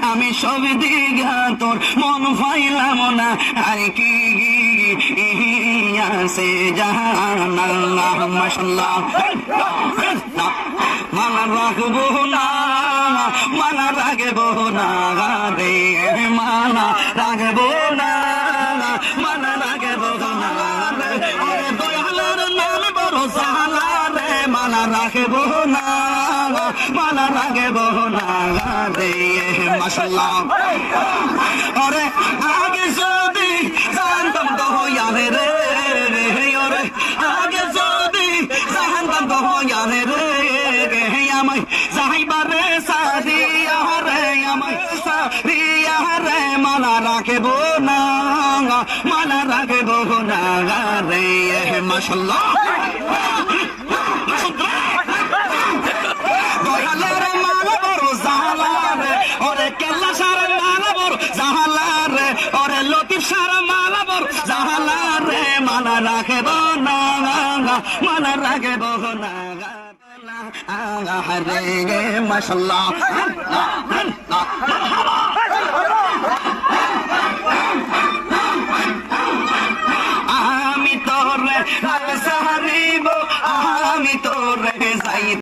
আমি সব দিঘা তোর মন পাইলাম না আর কি আছে জাহানাল্লাহ মাশাআল্লাহ মালা রাখবো না মালা রাখবো না রে মালা রাখবো না মালা রাখবো না রে দয়ালের নাম বড় জালা রে মালা রাখবো না মালা রাখবো না রে মাশাআল্লাহ ওরে আগে যদি জানতাম তো হইয়ারে রে ওরে আগে যদি জানতাম তো হইয়ারে রে আমায় যাইবারে সাদিয়া রে আমায় সাদিয়া রে মালা রাখবো না মালা রাখবো না রে মাশাআল্লাহ দয়ালের মালা বড় জালা রে ওরে কেল্লা সার মালা বড় জালা রে ওরে লতিফ সার মালা বড় জালা রে মালা রাখবো না মালা রাখবো না রে মাশাআল্লাহ